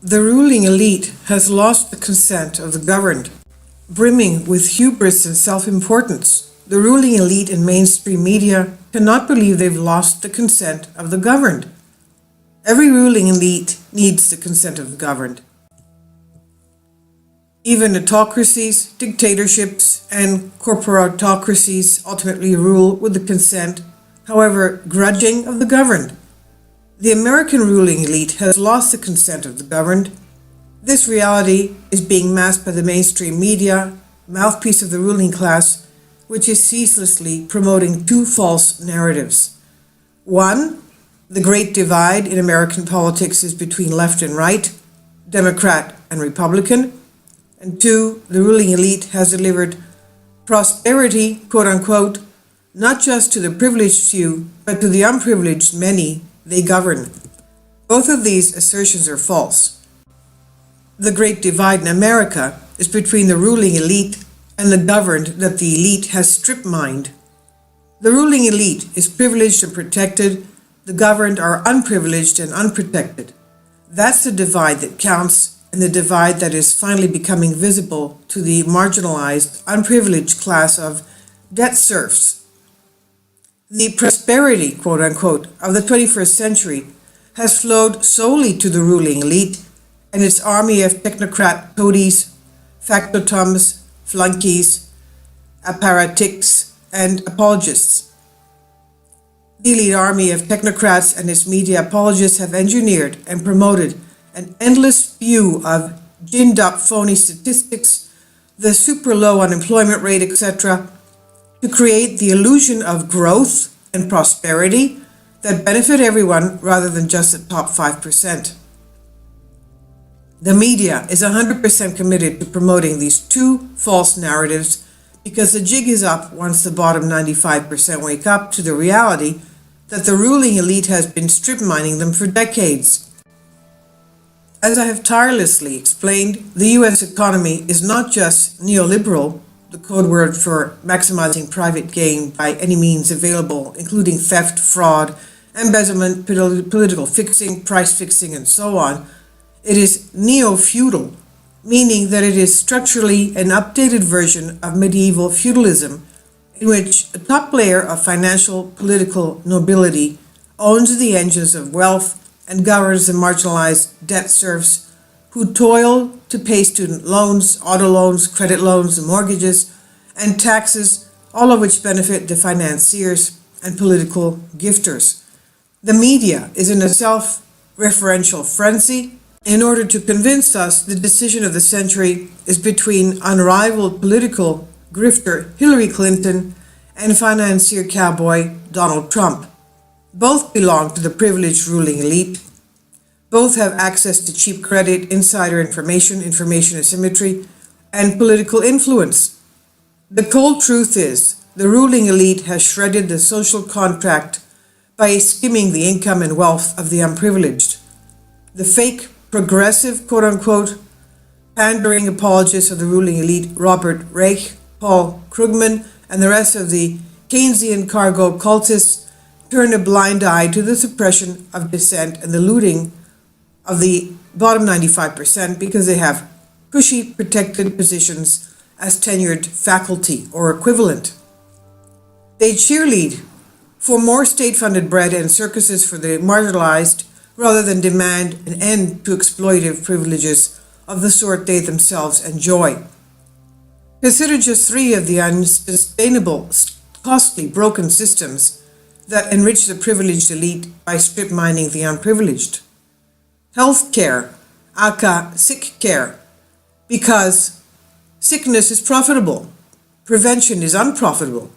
The ruling elite has lost the consent of the governed. Brimming with hubris and self-importance, the ruling elite in mainstream media cannot believe they've lost the consent of the governed. Every ruling elite needs the consent of the governed. Even autocracies, dictatorships, and corporatocracies ultimately rule with the consent, however grudging, of the governed. The American ruling elite has lost the consent of the governed. This reality is being masked by the mainstream media, mouthpiece of the ruling class, which is ceaselessly promoting two false narratives. One, the great divide in American politics is between left and right, Democrat and Republican. And two, the ruling elite has delivered prosperity, quote unquote, not just to the privileged few, but to the unprivileged many they govern. Both of these assertions are false. The great divide in America is between the ruling elite and the governed that the elite has strip-mined. The ruling elite is privileged and protected, the governed are unprivileged and unprotected. That's the divide that counts, and the divide that is finally becoming visible to the marginalized, unprivileged class of debt serfs. The prosperity, quote unquote, of the 21st century has flowed solely to the ruling elite and its army of technocrat toadies, factotums, flunkies, apparatchiks, and apologists. The elite army of technocrats and its media apologists have engineered and promoted an endless spew of ginned-up phony statistics, the super low unemployment rate, etc., to create the illusion of growth and prosperity that benefit everyone rather than just the top 5%. The media is 100% committed to promoting these two false narratives because the jig is up once the bottom 95% wake up to the reality that the ruling elite has been strip mining them for decades. As I have tirelessly explained, the US economy is not just neoliberal, the code word for maximizing private gain by any means available, including theft, fraud, embezzlement, political fixing, price fixing, and so on. It is neo-feudal, meaning that it is structurally an updated version of medieval feudalism, in which a top layer of financial political nobility owns the engines of wealth and governs the marginalized debt serfs who toil to pay student loans, auto loans, credit loans, and mortgages, and taxes, all of which benefit the financiers and political gifters. The media is in a self-referential frenzy in order to convince us the decision of the century is between unrivaled political grifter Hillary Clinton and financier cowboy Donald Trump. Both belong to the privileged ruling elite. Both have access to cheap credit, insider information, information asymmetry, and political influence. The cold truth is, the ruling elite has shredded the social contract by skimming the income and wealth of the unprivileged. The fake progressive, quote-unquote, pandering apologists of the ruling elite, Robert Reich, Paul Krugman, and the rest of the Keynesian cargo cultists, turn a blind eye to the suppression of dissent and the looting of the bottom 95% because they have cushy protected positions as tenured faculty or equivalent. They cheerlead for more state-funded bread and circuses for the marginalized rather than demand an end to exploitative privileges of the sort they themselves enjoy. Consider just three of the unsustainable, costly, broken systems that enrich the privileged elite by strip mining the unprivileged. Health care, aka sick care, because sickness is profitable, prevention is unprofitable.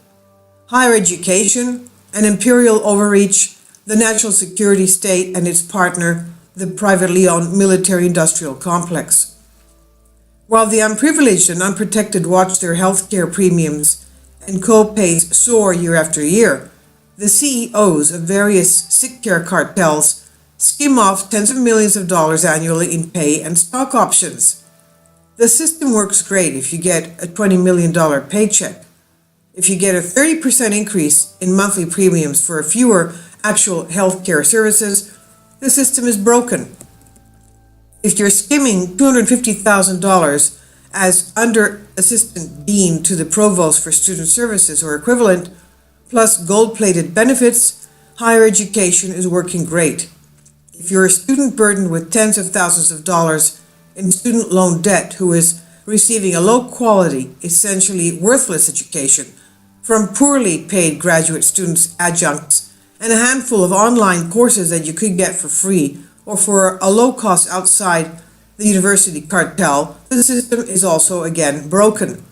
Higher education, an imperial overreach, the national security state and its partner, the privately owned military-industrial complex. While the unprivileged and unprotected watch their health care premiums and co-pays soar year after year, the CEOs of various sick care cartels skim off tens of millions of dollars annually in pay and stock options. The system works great if you get a $20 million paycheck. If you get a 30% increase in monthly premiums for fewer actual health care services, the system is broken. If you're skimming $250,000 as under assistant dean to the provost for student services or equivalent, plus gold-plated benefits, higher education is working great. If you're a student burdened with tens of thousands of dollars in student loan debt who is receiving a low-quality, essentially worthless education from poorly paid graduate students, adjuncts, and a handful of online courses that you could get for free or for a low cost outside the university cartel, the system is also again broken.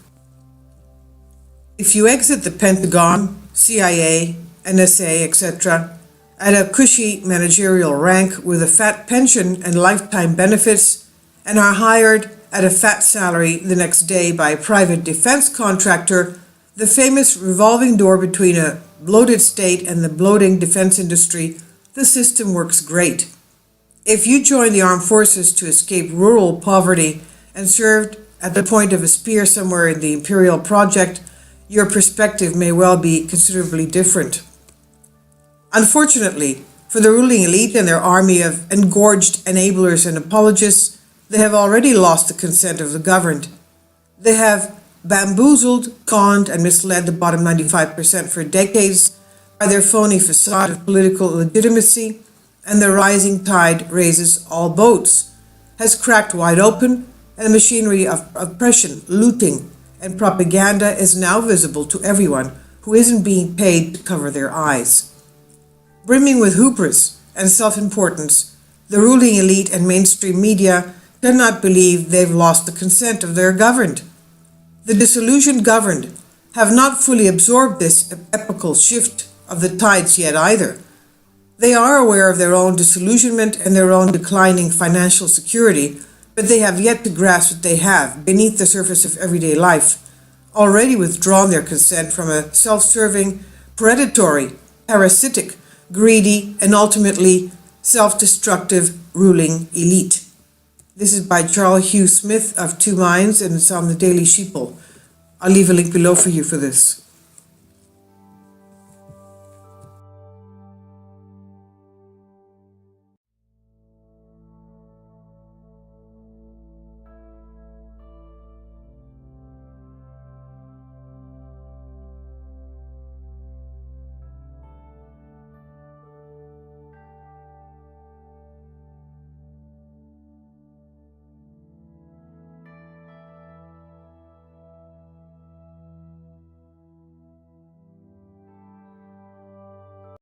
If you exit the Pentagon, CIA, NSA, etc., at a cushy managerial rank with a fat pension and lifetime benefits, and are hired at a fat salary the next day by a private defense contractor, the famous revolving door between a bloated state and the bloating defense industry, the system works great. If you join the armed forces to escape rural poverty and served at the point of a spear somewhere in the imperial project, your perspective may well be considerably different. Unfortunately, for the ruling elite and their army of engorged enablers and apologists, they have already lost the consent of the governed. They have bamboozled, conned, and misled the bottom 95% for decades by their phony facade of political legitimacy, and the rising tide raises all boats, has cracked wide open, and the machinery of oppression, looting, and propaganda is now visible to everyone who isn't being paid to cover their eyes. Brimming with hubris and self-importance, the ruling elite and mainstream media cannot believe they've lost the consent of their governed. The disillusioned governed have not fully absorbed this epochal shift of the tides yet either. They are aware of their own disillusionment and their own declining financial security, but they have yet to grasp what they have beneath the surface of everyday life, already withdrawn their consent from a self-serving, predatory, parasitic, greedy, and ultimately self-destructive ruling elite. This is by Charles Hugh Smith of Two Minds, and it's on the Daily Sheeple. I'll leave a link below for you for this.